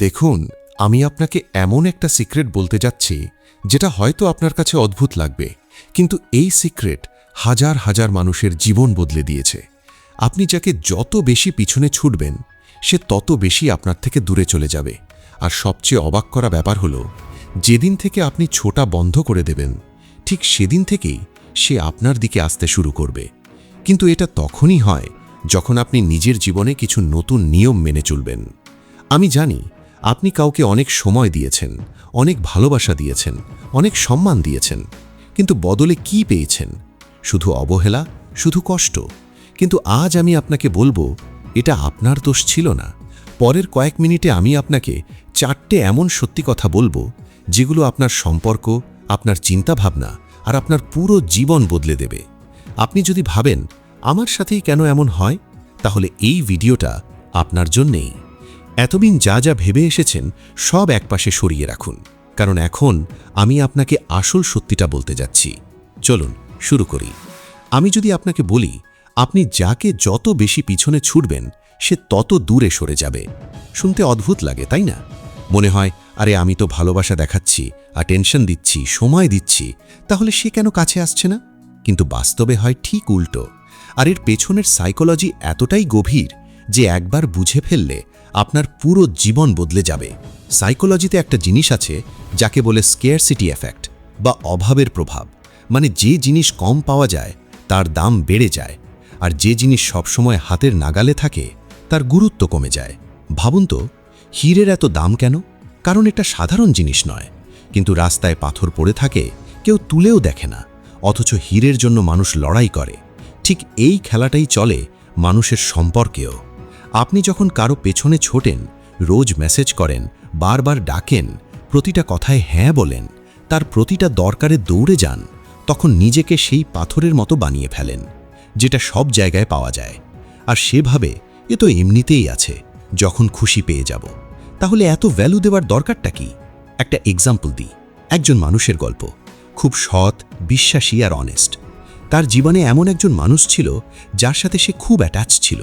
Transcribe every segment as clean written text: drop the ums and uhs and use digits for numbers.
দেখুন, আমি আপনাকে এমন একটা সিক্রেট বলতে যাচ্ছি যেটা হয়তো আপনার কাছে অদ্ভুত লাগবে, কিন্তু এই সিক্রেট হাজার হাজার মানুষের জীবন বদলে দিয়েছে। আপনি যাকে যত বেশি পিছনে ছুটবেন, সে তত বেশি আপনার থেকে দূরে চলে যাবে। আর সবচেয়ে অবাক করা ব্যাপার হলো, যেদিন থেকে আপনি ছোটা বন্ধ করে দেবেন, ঠিক সেদিন থেকেই সে আপনার দিকে আসতে শুরু করবে। কিন্তু এটা তখনই হয় যখন আপনি নিজের জীবনে কিছু নতুন নিয়ম মেনে চলবেন। আমি জানি আপনি কাউকে অনেক সময় দিয়েছেন, অনেক ভালোবাসা দিয়েছেন, অনেক সম্মান দিয়েছেন, কিন্তু বদলে কি পেয়েছেন? শুধু অবহেলা, শুধু কষ্ট। কিন্তু আজ আমি আপনাকে বলবো, এটা আপনার দোষ ছিল না। পরের কয়েক মিনিটে আমি আপনাকে 4টে এমন সত্যি কথা বলবো, যেগুলো আপনার সম্পর্ক, আপনার চিন্তাভাবনা আর আপনার পুরো জীবন বদলে দেবে। আপনি যদি ভাবেন আমার সাথেই কেন এমন হয়, তাহলে এই ভিডিওটা আপনার জন্যেই। এতদিন যা যা ভেবে এসেছেন সব একপাশে সরিয়ে রাখুন, কারণ এখন আমি আপনাকে আসল সত্যিটা বলতে যাচ্ছি। চলুন শুরু করি। আমি যদি আপনাকে বলি, আপনি যাকে যত বেশি পিছনে ছুটবেন, সে তত দূরে সরে যাবে। শুনতে অদ্ভুত লাগে, তাই না? মনে হয়, আরে আমি তো ভালোবাসা দেখাচ্ছি, অ্যাটেনশন দিচ্ছি, সময় দিচ্ছি, তাহলে সে কেন কাছে আসছে না? কিন্তু বাস্তবে হয় ঠিক উল্টো। আর এর পেছনের সাইকোলজি এতটাই গভীর যে একবার বুঝে ফেললে আপনার পুরো জীবন বদলে যাবে। সাইকোলজিতে একটা জিনিস আছে যাকে বলে স্কেয়ারসিটি এফেক্ট বা অভাবের প্রভাব। মানে যে জিনিস কম পাওয়া যায় তার দাম বেড়ে যায়, আর যে জিনিস সবসময় হাতের নাগালে থাকে তার গুরুত্ব কমে যায়। ভাবুন তো, হীরের এত দাম কেন? কারণ এটা সাধারণ জিনিস নয়। কিন্তু রাস্তায় পাথর পড়ে থাকে, কেউ তুলেও দেখে না, অথচ হীরের জন্য মানুষ লড়াই করে। ঠিক এই খেলাটাই চলে মানুষের সম্পর্কেও। আপনি যখন কারো পেছনে ছোটেন, রোজ মেসেজ করেন, বারবার ডাকেন, প্রতিটা কথায় হ্যাঁ বলেন, তার প্রতিটা দরকারে দৌড়ে যান, তখন নিজেকে সেই পাথরের মতো বানিয়ে ফেলেন, যেটা সব জায়গায় পাওয়া যায়। আর সেভাবে এ তো এমনিতেই আছে, যখন খুশি পেয়ে যাব। তাহলে এত ভ্যালু দেওয়ার দরকারটা কি? একটা এক্সাম্পল দিই, একজন মানুষের গল্প। খুব সৎ, বিশ্বাসী আর অনেস্ট। তার জীবনে এমন একজন মানুষ ছিল যার সাথে সে খুব অ্যাটাচ ছিল।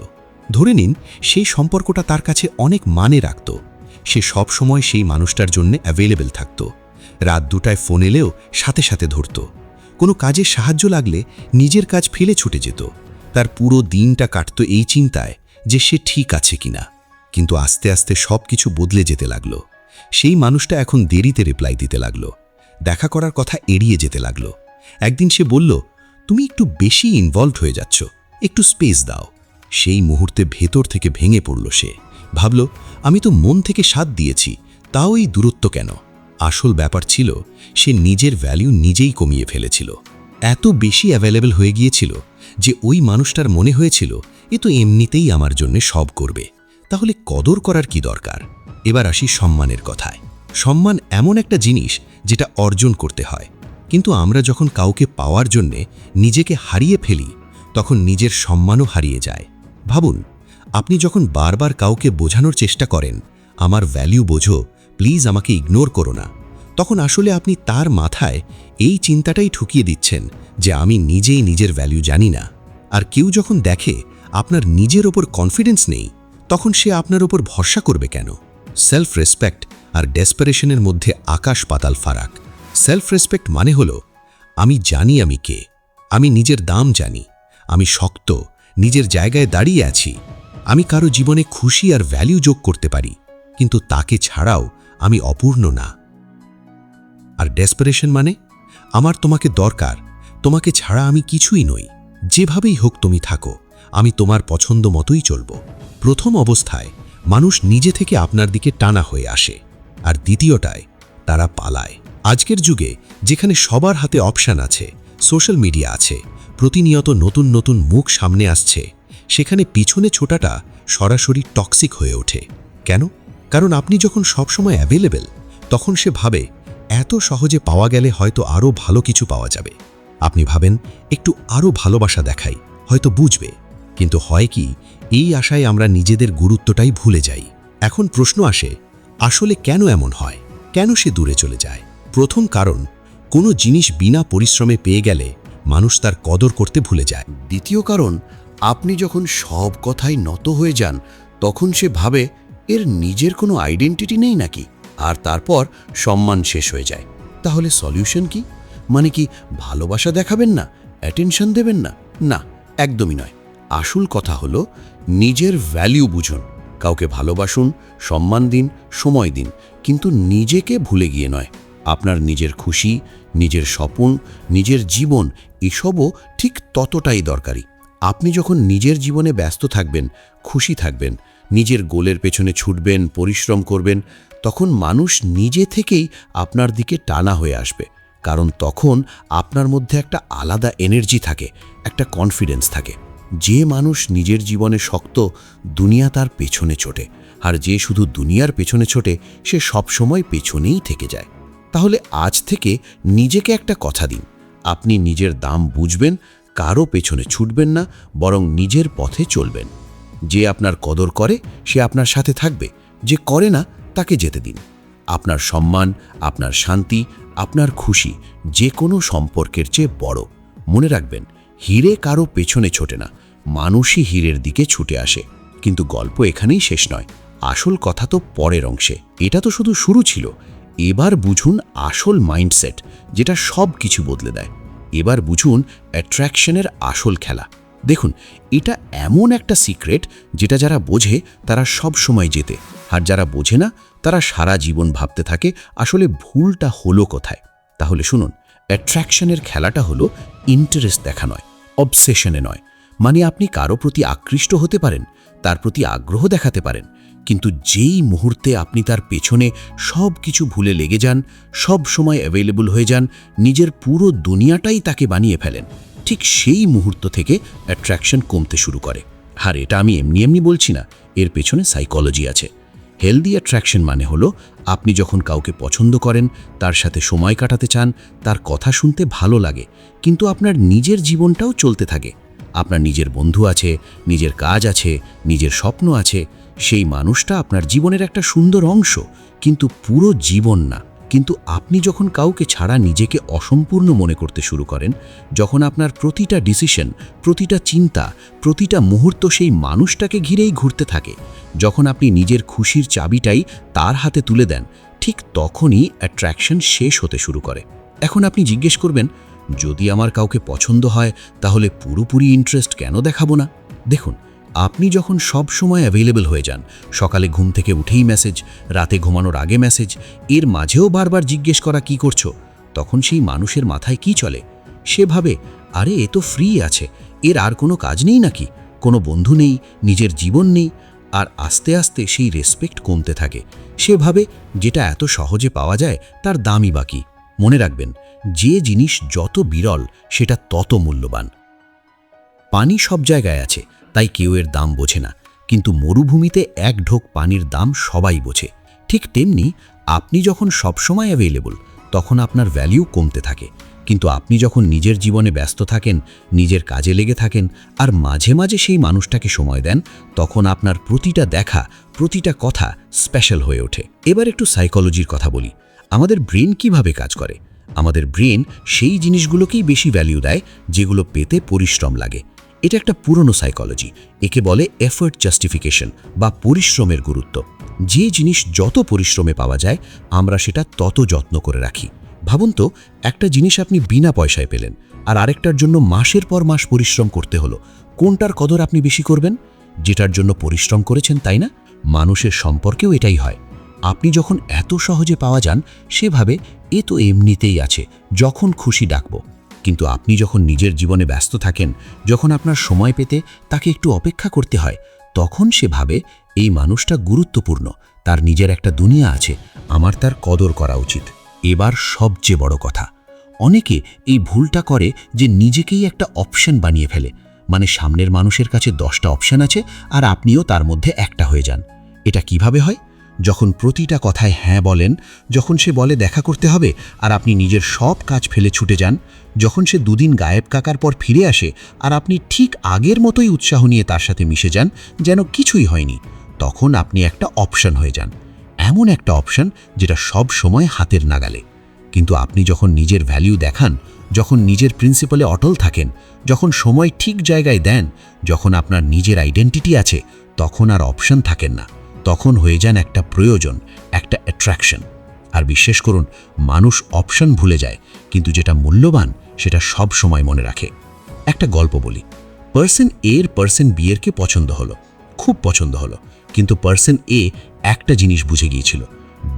ধরে নিন, সেই সম্পর্কটা তার কাছে অনেক মানে রাখত। সে সব সময় সেই মানুষটার জন্য অ্যাভেলেবল থাকত। রাত 2টায় ফোন এলেও সাথে সাথে ধরত। কোনো কাজে সাহায্য লাগলে নিজের কাজ ফেলে ছুটে যেত। তার পুরো দিনটা কাটত এই চিন্তায় যে সে ঠিক আছে কিনা। কিন্তু আস্তে আস্তে সব কিছু বদলে যেতে লাগলো। সেই মানুষটা এখন দেরিতে রিপ্লাই দিতে লাগলো, দেখা করার কথা এড়িয়ে যেতে লাগলো। একদিন সে বলল, তুমি একটু বেশি ইনভলভড হয়ে যাচ্ছ, একটু স্পেস দাও। সেই মুহূর্তে ভেতর থেকে ভেঙে পড়ল সে। ভাবল, আমি তো মন থেকে সাথ দিয়েছি, তাও এই দূরত্ব কেন? আসল ব্যাপার ছিল, সে নিজের ভ্যালু নিজেই কমিয়ে ফেলেছিল। এত বেশি অ্যাভেলেবল হয়ে গিয়েছিল যে ওই মানুষটার মনে হয়েছিল, এ তো এমনিতেই আমার জন্য সব করবে, তাহলে কদর করার কি দরকার? এবার আসি সম্মানের কথায়। সম্মান এমন একটা জিনিস যেটা অর্জন করতে হয়, কিন্তু আমরা যখন কাউকে পাওয়ার জন্যে নিজেকে হারিয়ে ফেলি, তখন নিজের সম্মানও হারিয়ে যায়। ভাবুন, আপনি যখন বারবার কাউকে বোঝানোর চেষ্টা করেন, আমার ভ্যালু বোঝো, প্লিজ আমাকে ইগনোর করো না, তখন আসলে আপনি তার মাথায় এই চিন্তাটাই ঠুকিয়ে দিচ্ছেন যে আমি নিজেই নিজের ভ্যালু জানি না। আর কেউ যখন দেখে আপনার নিজের ওপর কনফিডেন্স নেই, তখন সে আপনার ওপর ভরসা করবে কেন? সেলফ রেসপেক্ট আর ডেসপারেশনের মধ্যে আকাশ পাতাল ফারাক। সেলফ রেসপেক্ট মানে হলো, আমি জানি আমি কে, আমি নিজের দাম জানি, আমি শক্ত, নিজের জায়গায় দাঁড়িয়ে আছি, আমি কারো জীবনে খুশি আর ভ্যালু যোগ করতে পারি, কিন্তু তাকে ছাড়াও আমি অপূর্ণ না। আর ডেসপারেশন মানে, আমার তোমাকে দরকার, তোমাকে ছাড়া আমি কিছুই নই, যেভাবেই হোক তুমি থাকো, আমি তোমার পছন্দ মতোই চলব। প্রথম অবস্থায় মানুষ নিজে থেকে আপনার দিকে টানা হয়ে আসে, আর দ্বিতীয়টায় তারা পালায়। আজকের যুগে যেখানে সবার হাতে অপশান আছে, সোশ্যাল মিডিয়া আছে, প্রতিনিয়ত নতুন নতুন মুখ সামনে আসছে, সেখানে পিছনে ছোটাটা সরাসরি টক্সিক হয়ে ওঠে। কেন? কারণ আপনি যখন সবসময় অ্যাভেলেবল, তখন সে ভাবে এত সহজে পাওয়া গেলে হয়তো আরও ভালো কিছু পাওয়া যাবে। আপনি ভাবেন, একটু আরও ভালোবাসা দেখাই, হয়তো বুঝবে। কিন্তু হয় কি, এই আশায় আমরা নিজেদের গুরুত্বটাই ভুলে যাই। এখন প্রশ্ন আসে, আসলে কেন এমন হয়? কেন সে দূরে চলে যায়? প্রথম কারণ, কোনো জিনিস বিনা পরিশ্রমে পেয়ে গেলে মানুষ তার কদর করতে ভুলে যায়। দ্বিতীয় কারণ, আপনি যখন সব কথাই নত হয়ে যান, তখন সে ভাবে এর নিজের কোনো আইডেন্টিটি নেই নাকি? আর তারপর সম্মান শেষ হয়ে যায়। তাহলে সলিউশন কি? মানে কি ভালোবাসা দেখাবেন না, অ্যাটেনশন দেবেন না? না, একদমই নয়। আসল কথা হলো নিজের ভ্যালু বুঝুন। কাউকে ভালোবাসুন, সম্মান দিন, সময় দিন, কিন্তু নিজেকে ভুলে গিয়ে নয়। আপনার নিজের খুশি, নিজের স্বপ্ন, নিজের জীবন এসবও ঠিক ততটাই দরকারি। আপনি যখন নিজের জীবনে ব্যস্ত থাকবেন, খুশি থাকবেন, নিজের গোলের পেছনে ছুটবেন, পরিশ্রম করবেন, তখন মানুষ নিজে থেকেই আপনার দিকে টানা হয়ে আসবে। কারণ তখন আপনার মধ্যে একটা আলাদা এনার্জি থাকে, একটা কনফিডেন্স থাকে। যে মানুষ নিজের জীবনে শক্ত, দুনিয়া তার পেছনে ছোটে। আর যে শুধু দুনিয়ার পেছনে ছোটে, সে সবসময় পেছনেই থেকে যায়। তাহলে আজ থেকে নিজেকে একটা কথা দিন, আপনি নিজের দাম বুঝবেন, কারো পেছনে ছুটবেন না, বরং নিজের পথে চলবেন। যে আপনার কদর করে সে আপনার সাথে থাকবে, যে করে না তাকে যেতে দিন। আপনার সম্মান, আপনার শান্তি, আপনার খুশি যে কোনো সম্পর্কের চেয়ে বড়। মনে রাখবেন, হিরে কারো পেছনে ছোটে না, মানুষই হীরের দিকে ছুটে আসে। কিন্তু গল্প এখানেই শেষ নয়, আসল কথা তো পরের অংশে। এটা তো শুধু শুরু ছিল। এবার বুঝুন আসল মাইন্ডসেট, যেটা সব কিছু বদলে দেয়। এবার বুঝুন অ্যাট্রাকশনের আসল খেলা। দেখুন, এটা এমন একটা সিক্রেট যেটা যারা বোঝে তারা সব সময় জেতে, আর যারা বোঝে না তারা সারা জীবন ভাবতে থাকে আসলে ভুলটা হলো কোথায়। তাহলে শুনুন, অ্যাট্রাকশনের খেলাটা হলো ইন্টারেস্ট দেখা নয়, অবসেশনে নয়। মানে আপনি কারো প্রতি আকৃষ্ট হতে পারেন, তার প্রতি আগ্রহ দেখাতে পারেন, কিন্তু যেই মুহূর্তে আপনি তার পেছনে সব কিছু ভুলে লেগে যান, সব সময় অ্যাভেলেবল হয়ে যান, নিজের পুরো দুনিয়াটাই তাকে বানিয়ে ফেলেন, ঠিক সেই মুহূর্ত থেকে অ্যাট্রাকশন কমতে শুরু করে। আর এটা আমি এমনি এমনি বলছি না, এর পেছনে সাইকোলজি আছে। হেলদি অ্যাট্রাকশন মানে হলো আপনি যখন কাউকে পছন্দ করেন, তার সাথে সময় কাটাতে চান, তার কথা শুনতে ভালো লাগে, কিন্তু আপনার নিজের জীবনটাও চলতে থাকে। আপনার নিজের বন্ধু আছে, নিজের কাজ আছে, নিজের স্বপ্ন আছে। সেই মানুষটা আপনার জীবনের একটা সুন্দর অংশ, কিন্তু পুরো জীবন না। কিন্তু আপনি যখন কাউকে ছাড়া নিজেকে অসম্পূর্ণ মনে করতে শুরু করেন, যখন আপনার প্রতিটা ডিসিশন, প্রতিটা চিন্তা, প্রতিটা মুহূর্ত সেই মানুষটাকে ঘিরেই ঘুরতে থাকে, যখন আপনি নিজের খুশির চাবিটাই তার হাতে তুলে দেন, ঠিক তখনই অ্যাট্রাকশন শেষ হতে শুরু করে। এখন আপনি জিজ্ঞেস করবেন, যদি আমার কাউকে পছন্দ হয় তাহলে পুরোপুরি ইন্টারেস্ট কেন দেখাবো না? দেখুন, আপনি যখন সব সময় অ্যাভেলেবল হয়ে যান, সকালে ঘুম থেকে উঠেই মেসেজ, রাতে ঘুমানোর আগে মেসেজ, এর মাঝেও বারবার জিজ্ঞেস করা কি করছো, তখন সেই মানুষের মাথায় কি চলে? সে ভাবে, আরে এ তো ফ্রি আছে, এর আর কোনো কাজ নেই নাকি, কোনো বন্ধু নেই, নিজের জীবন নেই। আর আস্তে আস্তে সেই রেসপেক্ট কমতে থাকে। সে ভাবে যেটা এত সহজে পাওয়া যায় তার দামই বাকি। মনে রাখবেন, যে জিনিস যত বিরল সেটা তত মূল্যবান। পানি সব জায়গায় আছে, তাই কেউ এর দাম বোঝে না, কিন্তু মরুভূমিতে এক ঢোক পানির দাম সবাই বোঝে। ঠিক তেমনি আপনি যখন সবসময় অ্যাভেলেবল, তখন আপনার ভ্যালিউ কমতে থাকে। কিন্তু আপনি যখন নিজের জীবনে ব্যস্ত থাকেন, নিজের কাজে লেগে থাকেন, আর মাঝে মাঝে সেই মানুষটাকে সময় দেন, তখন আপনার প্রতিটা দেখা, প্রতিটা কথা স্পেশাল হয়ে ওঠে। এবার একটু সাইকোলজির কথা বলি। আমাদের ব্রেন কিভাবে কাজ করে? আমাদের ব্রেন সেই জিনিসগুলোকেই বেশি ভ্যালিউ দেয় যেগুলো পেতে পরিশ্রম লাগে। এটা একটা পুরনো সাইকোলজি, একে বলে এফোর্ট জাস্টিফিকেশন বা পরিশ্রমের গুরুত্ব। যে জিনিস যত পরিশ্রমে পাওয়া যায়, আমরা সেটা তত যত্ন করে রাখি। ভাবুন তো, একটা জিনিস আপনি বিনা পয়সায় পেলেন, আর আরেকটার জন্য মাসের পর মাস পরিশ্রম করতে হলো। কোনটার কদর আপনি বেশি করবেন? যেটার জন্য পরিশ্রম করেছেন, তাই না? মানুষের সম্পর্কেও এটাই হয়। আপনি যখন এত সহজে পাওয়া যান, সেভাবে এ তো এমনিতেই আছে, যখন খুশি ডাকবো। কিন্তু আপনি যখন নিজের জীবনে ব্যস্ত থাকেন, যখন আপনার সময় পেতে তাকে একটু অপেক্ষা করতে হয়, তখন সে ভাবে এই মানুষটা গুরুত্বপূর্ণ, তার নিজের একটা দুনিয়া আছে, আমার তার কদর করা উচিত। এবার সবচেয়ে বড় কথা, অনেকে এই ভুলটা করে যে নিজেকেই একটা অপশন বানিয়ে ফেলে। মানে সামনের মানুষের কাছে 10টা অপশন আছে, আর আপনিও তার মধ্যে একটা হয়ে যান। এটা কিভাবে হয়? যখন প্রতিটা কথায় হ্যাঁ বলেন, যখন সে বলে দেখা করতে হবে আর আপনি নিজের সব কাজ ফেলে ছুটে যান, যখন সে দুদিন গায়েব কাকার পর ফিরে আসে আর আপনি ঠিক আগের মতোই উৎসাহ নিয়ে তার সাথে মিশে যান যেন কিছুই হয়নি, তখন আপনি একটা অপশন হয়ে যান। এমন একটা অপশন যেটা সব সময় হাতের নাগালে। কিন্তু আপনি যখন নিজের ভ্যালিউ দেখান, যখন নিজের প্রিন্সিপালে অটল থাকেন, যখন সময় ঠিক জায়গায় দেন, যখন আপনার নিজের আইডেন্টিটি আছে, তখন আর অপশন থাকেন না। তখন হয়ে যান একটা প্রয়োজন, একটা অ্যাট্রাকশন। আর বিশ্বাস করুন, মানুষ অপশন ভুলে যায়, কিন্তু যেটা মূল্যবান সেটা সব সময় মনে রাখে। একটা গল্প বলি। পার্সন এর পার্সন বি এরকে পছন্দ হলো, খুব পছন্দ হলো, কিন্তু পার্সন এ একটা জিনিস বুঝে গিয়েছিল,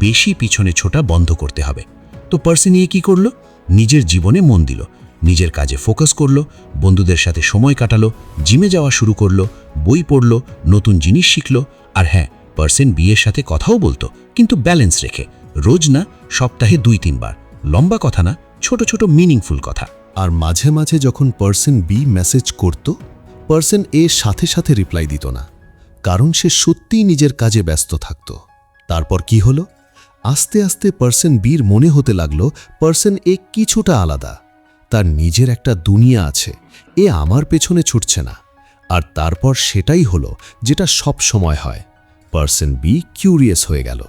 বেশি পিছনে ছোটা বন্ধ করতে হবে। তো পার্সন এ কি করলো? নিজের জীবনে মন দিল, নিজের কাজে ফোকাস করলো, বন্ধুদের সাথে সময় কাটালো, জিমে যাওয়া শুরু করলো, বই পড়লো, নতুন জিনিস শিখলো। আর হ্যাঁ, পার্সন বি এর সাথে কথাও বলতো, কিন্তু ব্যালেন্স রেখে, রোজ না, সপ্তাহে 2-3 বার। লম্বা কথা না, ছোট ছোট মিনিংফুল কথা। আর মাঝে মাঝে যখন পার্সন বি মেসেজ করত, পার্সন এ সাথে সাথে রিপ্লাই দিত না, কারণ সে সত্যিই নিজের কাজে ব্যস্ত থাকত। তারপর কি হলো? আস্তে আস্তে পার্সন বির মনে হতে লাগলো পার্সন এ কিছুটা আলাদা, তার নিজের একটা দুনিয়া আছে, এ আমার পেছনে ছুটছে না। আর তারপর সেটাই হলো যেটা সব সময় হয়, পার্সন বি কিউরিয়াস হয়ে গেল,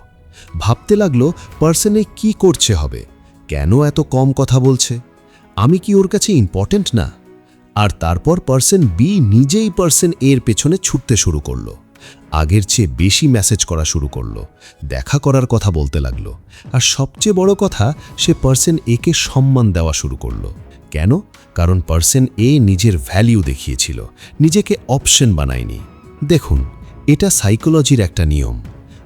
ভাবতে লাগলো পার্সন এ কি করছে হবে, কেন এত কম কথা বলছে, আমি কি ওর কাছে ইম্পর্ট্যান্ট না? আর তারপর পার্সন বি নিজেই পার্সন এর পেছনে ছুটতে শুরু করলো, আগের চেয়ে বেশি মেসেজ করা শুরু করলো, দেখা করার কথা বলতে লাগলো। আর সবচেয়ে বড় কথা, সে পার্সন একে সম্মান দেওয়া শুরু করলো। কেন? কারণ পার্সন এ নিজের ভ্যালিউ দেখিয়েছিল, নিজেকে অপশন বানায়নি। দেখুন, এটা সাইকোলজির একটা নিয়ম।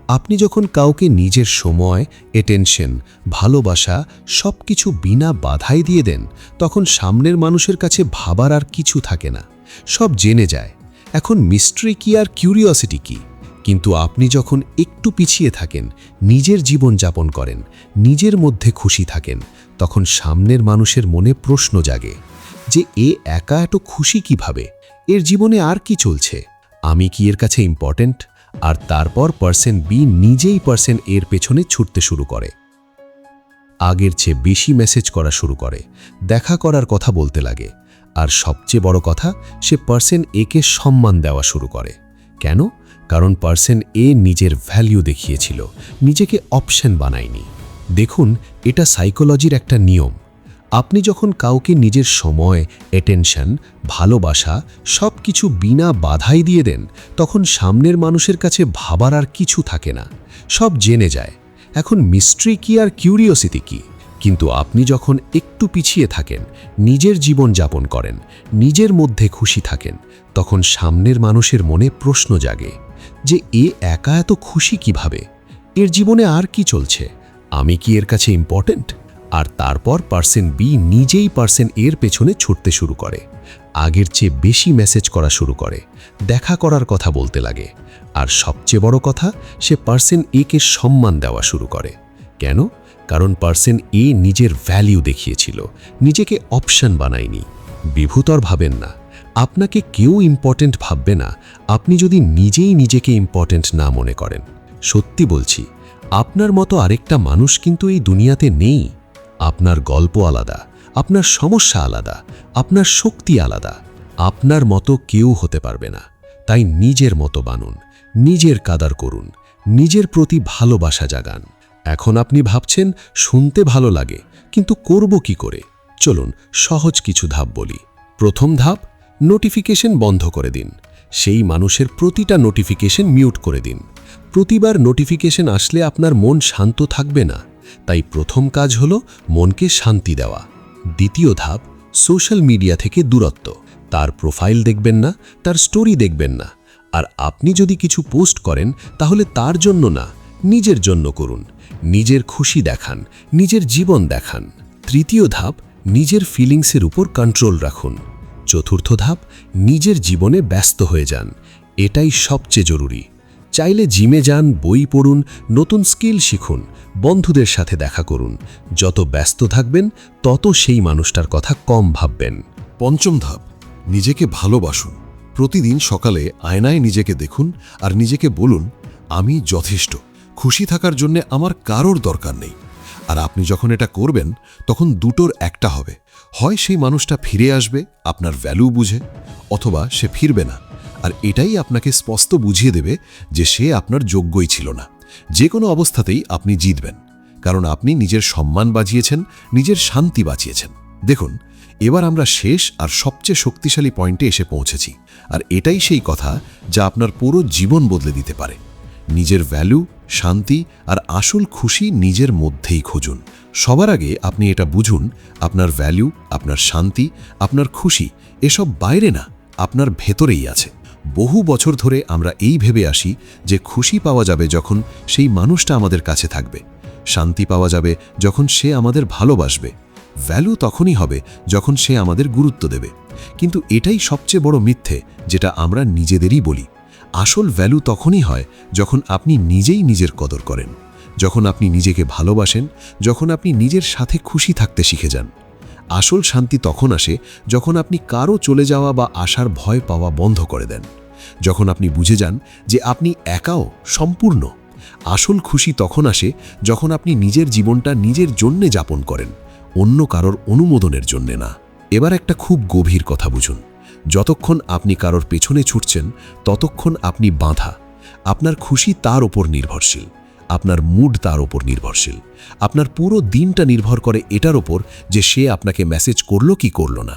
আপনি যখন কাউকে নিজের সময়, অ্যাটেনশন, ভালোবাসা সব কিছু বিনা বাধাই দিয়ে দেন, তখন সামনের মানুষের কাছে ভাবার আর কিছু থাকে না, সব জেনে যায়। এখন মিস্ট্রি কি আর কিউরিওসিটি কি? কিন্তু আপনি যখন একটু পিছিয়ে থাকেন, নিজের জীবন যাপন করেন, নিজের মধ্যে খুশি থাকেন, তখন সামনের মানুষের মনে প্রশ্ন জাগে যে এ একা এত খুশি কিভাবে, এর জীবনে আর কি চলছে, আমি কি এর কাছে ইম্পর্ট্যান্ট? আর তারপর পার্সন বি নিজেই পার্সন এর পেছনে ছুটতে শুরু করে, আগের চেয়ে বেশি মেসেজ করা শুরু করে, দেখা করার কথা বলতে লাগে। আর সবচেয়ে বড় কথা, সে পার্সন একে সম্মান দেওয়া শুরু করে। কেন? কারণ পার্সন এ নিজের ভ্যালিউ দেখিয়েছিল, নিজেকে অপশন বানায়নি। দেখুন, এটা সাইকোলজির একটা নিয়ম। আপনি যখন কাউকে নিজের সময়, অ্যাটেনশন, ভালোবাসা সব কিছু বিনা বাধাই দিয়ে দেন, তখন সামনের মানুষের কাছে ভাবার আর কিছু থাকে না, সব জেনে যায়। এখন মিস্ট্রি কি আর কিউরিওসিটি কি? কিন্তু আপনি যখন একটু পিছিয়ে থাকেন, নিজের জীবন যাপন করেন, নিজের মধ্যে খুশি থাকেন, তখন সামনের মানুষের মনে প্রশ্ন জাগে যে এ একা এত খুশি কিভাবে, এর জীবনে আর কি চলছে, আমি কি এর কাছে ইম্পর্ট্যান্ট? আর তারপর পার্সন বি নিজেই পার্সন এর পেছনে ছুটতে শুরু করে, আগের চেয়ে বেশি মেসেজ করা শুরু করে, দেখা করার কথা বলতে লাগে। আর সবচেয়ে বড় কথা, সে পার্সন একে সম্মান দেওয়া শুরু করে। কেন? কারণ পার্সন এ নিজের ভ্যালিউ দেখিয়েছিল, নিজেকে অপশন বানায়নি। বিভূতর ভাবেন না, আপনাকে কেউ ইম্পর্ট্যান্ট ভাববে না আপনি যদি নিজেই নিজেকে ইম্পর্ট্যান্ট না মনে করেন। সত্যি বলছি, আপনার মতো আরেকটা মানুষ কিন্তু এই দুনিয়াতে নেই। আপনার গল্প আলাদা, আপনার সমস্যা আলাদা, আপনার শক্তি আলাদা। আপনার মতো কেউ হতে পারবে না। তাই নিজের মতো বানুন, নিজের কাদার করুন, নিজের প্রতি ভালোবাসা জাগান। এখন আপনি ভাবছেন শুনতে ভালো লাগে, কিন্তু করব কি করে? চলুন সহজ কিছু ধাপ বলি। প্রথম ধাপ, নোটিফিকেশন বন্ধ করে দিন। সেই মানুষের প্রতিটা নোটিফিকেশন মিউট করে দিন। প্রতিবার নোটিফিকেশন আসলে আপনার মন শান্ত থাকবে না। তাই প্রথম কাজ হলো মনকে শান্তি দেওয়া। দ্বিতীয় ধাপ, সোশ্যাল মিডিয়া থেকে দূরত্ব। তার প্রোফাইল দেখবেন না, তার স্টোরি দেখবেন না। আর আপনি যদি কিছু পোস্ট করেন, তাহলে তার জন্য না, নিজের জন্য করুন। নিজের খুশি দেখান, নিজের জীবন দেখান। তৃতীয় ধাপ, নিজের ফিলিংসের উপর কন্ট্রোল রাখুন। চতুর্থ ধাপ, নিজের জীবনে ব্যস্ত হয়ে যান। এটাই সবচেয়ে জরুরি। চাইলে জিমে যান, বই পড়ুন, নতুন স্কিল শিখুন, বন্ধুদের সাথে দেখা করুন। যত ব্যস্ত থাকবেন, তত সেই মানুষটার কথা কম ভাববেন। পঞ্চম ধাপ, নিজেকে ভালোবাসুন। প্রতিদিন সকালে আয়নায় নিজেকে দেখুন আর নিজেকে বলুন, আমি যথেষ্ট, খুশি থাকার জন্য আমার কারোর দরকার নেই। আর আপনি যখন এটা করবেন, তখন দুটোর একটা হবে, হয় সেই মানুষটা ফিরে আসবে আপনার ভ্যালু বুঝে, অথবা সে ফিরবে না। আর এটাই আপনাকে স্পষ্ট বুঝিয়ে দেবে যে সে আপনার যোগ্যই ছিল না। যে কোনো অবস্থাতেই আপনি জিতবেন, কারণ আপনি নিজের সম্মান বাঁচিয়েছেন, নিজের শান্তি বাঁচিয়েছেন। দেখুন, এবার আমরা শেষ আর সবচেয়ে শক্তিশালী পয়েন্টে এসে পৌঁছেছি। আর এটাই সেই কথা যা আপনার পুরো জীবন বদলে দিতে পারে। নিজের ভ্যালু, শান্তি আর আসল খুশি নিজের মধ্যেই খুঁজুন। সবার আগে আপনি এটা বুঝুন, আপনার ভ্যালু, আপনার শান্তি, আপনার খুশি এসব বাইরে না, আপনার ভেতরেই আছে। বহু বছর ধরে আমরা এই ভেবে আসি যে খুশি পাওয়া যাবে যখন সেই মানুষটা আমাদের কাছে থাকবে, শান্তি পাওয়া যাবে যখন সে আমাদের ভালোবাসবে, ভ্যালু তখনই হবে যখন সে আমাদের গুরুত্ব দেবে। কিন্তু এটাই সবচেয়ে বড় মিথ্যে যেটা আমরা নিজেদেরই বলি। আসল ভ্যালু তখনই হয় যখন আপনি নিজেই নিজের কদর করেন, যখন আপনি নিজেকে ভালোবাসেন, যখন আপনি নিজের সাথে খুশি থাকতে শিখে যান। আসল শান্তি তখন আসে যখন আপনি কারো চলে যাওয়া বা আসার ভয় পাওয়া বন্ধ করে দেন, যখন আপনি বুঝে যান যে আপনি একাও সম্পূর্ণ। আসল খুশি তখন আসে যখন আপনি নিজের জীবনটা নিজের জন্যে যাপন করেন, অন্য কারোর অনুমোদনের জন্যে না। এবার একটা খুব গভীর কথা বুঝুন, যতক্ষণ আপনি কারোর পেছনে ছুটছেন ততক্ষণ আপনি বাঁধা। আপনার খুশি তার ওপর নির্ভরশীল, আপনার মুড তার ওপর নির্ভরশীল, আপনার পুরো দিনটা নির্ভর করে এটার ওপর যে সে আপনাকে মেসেজ করলো কি করলো না।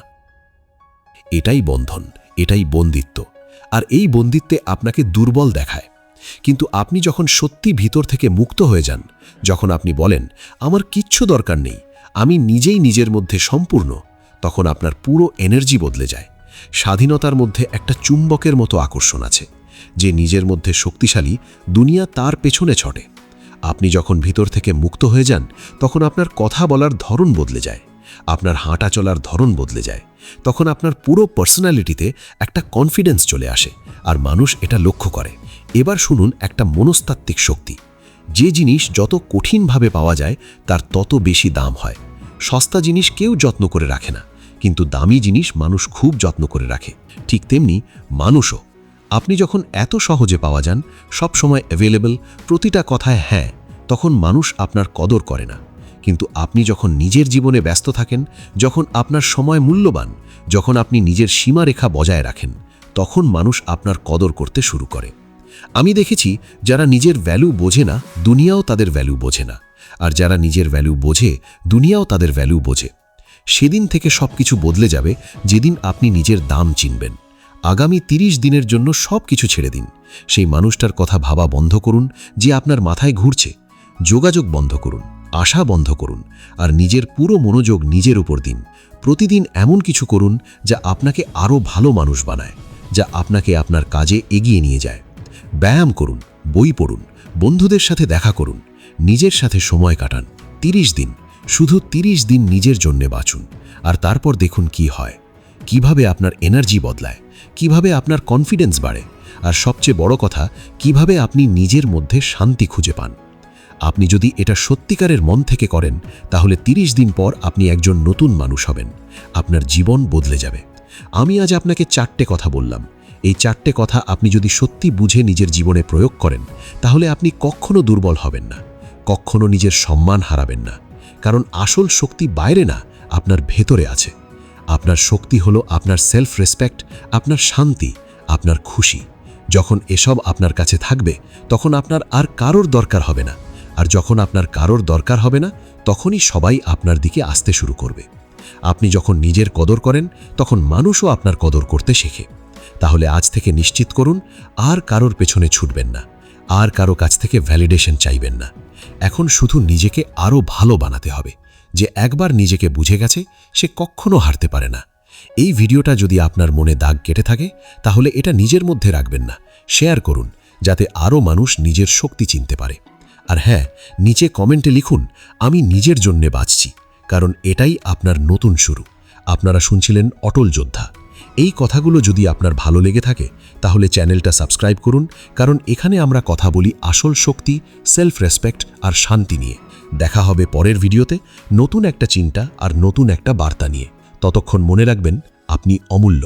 এটাই বন্ধন, এটাই বন্দিত্ব। আর এই বন্দিত্বে আপনাকে দুর্বল দেখায়। কিন্তু আপনি যখন সত্যি ভিতর থেকে মুক্ত হয়ে যান, যখন আপনি বলেন আমার কিচ্ছু দরকার নেই, আমি নিজেই নিজের মধ্যে সম্পূর্ণ, তখন আপনার পুরো এনার্জি বদলে যায়। স্বাধীনতার মধ্যে একটা চুম্বকের মতো আকর্ষণ আছে, যে নিজের মধ্যে শক্তিশালী, দুনিয়া তার পেছনে ছটে। আপনি যখন ভিতর থেকে মুক্ত হয়ে যান তখন আপনার কথা বলার ধরন বদলে যায়, আপনার হাঁটা চলার ধরন বদলে যায়। তখন আপনার পুরো পার্সোনালিটিতে একটা কনফিডেন্স চলে আসে, আর মানুষ এটা লক্ষ্য করে। এবার শুনুন একটা মনস্তাত্ত্বিক শক্তি। যে জিনিস যত কঠিনভাবে পাওয়া যায় তার তত বেশি দাম হয়। সস্তা জিনিস কেউ যত্ন করে রাখে না, কিন্তু দামি জিনিস মানুষ খুব যত্ন করে রাখে। ঠিক তেমনি মানুষও। আপনি যখন এত সহজে পাওয়া যান, সব সময় অ্যাভেলেবল, প্রতিটা কথায় হ্যাঁ, তখন মানুষ আপনার কদর করে না। কিন্তু আপনি যখন নিজের জীবনে ব্যস্ত থাকেন, যখন আপনার সময় মূল্যবান, যখন আপনি নিজের সীমারেখা বজায় রাখেন, তখন মানুষ আপনার কদর করতে শুরু করে। আমি দেখেছি যারা নিজের ভ্যালু বোঝে না, দুনিয়াও তাদের ভ্যালু বোঝে না। আর যারা নিজের ভ্যালু বোঝে, দুনিয়াও তাদের ভ্যালু বোঝে। সেদিন থেকে সব কিছু বদলে যাবে যেদিন আপনি নিজের দাম চিনবেন। আগামী 30 দিনের জন্য সব কিছু ছেড়ে দিন। সেই মানুষটার কথা ভাবা বন্ধ করুন যে আপনার মাথায় ঘুরছে। যোগাযোগ বন্ধ করুন, আশা বন্ধ করুন, আর নিজের পুরো মনোযোগ নিজের উপর দিন। প্রতিদিন এমন কিছু করুন যা আপনাকে আরও ভালো মানুষ বানায়, যা আপনাকে আপনার কাজে এগিয়ে নিয়ে যায়। ব্যায়াম করুন, বই পড়ুন, বন্ধুদের সাথে দেখা করুন, নিজের সাথে সময় কাটান। 30 দিন, শুধু 30 দিন নিজের জন্যে বাঁচুন। আর তারপর দেখুন কি হয়, কিভাবে আপনার এনার্জি বদলায়, কিভাবে আপনার কনফিডেন্স বাড়ে, আর সবচেয়ে বড় কথা, কিভাবে আপনি নিজের মধ্যে শান্তি খুঁজে পান। আপনি যদি এটা সত্যিকারের মন থেকে করেন, তাহলে 30 দিন পর আপনি একজন নতুন মানুষ হবেন। আপনার জীবন বদলে যাবে। আমি আজ আপনাকে 4টে কথা বললাম। এই 4টে কথা আপনি যদি সত্যি বুঝে নিজের জীবনে প্রয়োগ করেন, তাহলে আপনি কখনো দুর্বল হবেন না, কখনো নিজের সম্মান হারাবেন না। কারণ আসল শক্তি বাইরে না, আপনার ভেতরে আছে। আপনার শক্তি হলো আপনার সেলফ রেসপেক্ট, আপনার শান্তি, আপনার খুশি। যখন এসব আপনার কাছে থাকবে, তখন আপনার আর কারোর দরকার হবে না। আর যখন আপনার কারোর দরকার হবে না, তখনই সবাই আপনার দিকে আসতে শুরু করবে। আপনি যখন নিজের কদর করেন, তখন মানুষও আপনার কদর করতে শেখে। তাহলে আজ থেকে নিশ্চিত করুন, আর কারোর পেছনে ছুটবেন না, আর কারো কাছ থেকে ভ্যালিডেশন চাইবেন না। এখন শুধু নিজেকে আরও ভালো বানাতে হবে। যে একবার নিজেকে বুঝে গেছে, সে কখনো হারতে পারে না। এই ভিডিওটা যদি আপনার মনে দাগ কেটে থাকে, তাহলে এটা নিজের মধ্যে রাখবেন না, শেয়ার করুন, যাতে আরও মানুষ নিজের শক্তি চিনতে পারে। আর হ্যাঁ, নিচে কমেন্টে লিখুন, আমি নিজের জন্যে বাঁচছি, কারণ এটাই আপনার নতুন শুরু। আপনারা শুনছিলেন অটল যোদ্ধা। এই কথাগুলো যদি আপনার ভালো লেগে থাকে, তাহলে চ্যানেলটা সাবস্ক্রাইব করুন, কারণ এখানে আমরা কথা বলি আসল শক্তি, সেলফ রেসপেক্ট আর শান্তি নিয়ে। দেখা হবে পরের ভিডিওতে নতুন একটা চিন্তা আর নতুন একটা বার্তা নিয়ে। ততক্ষণ মনে রাখবেন, আপনি অমূল্য।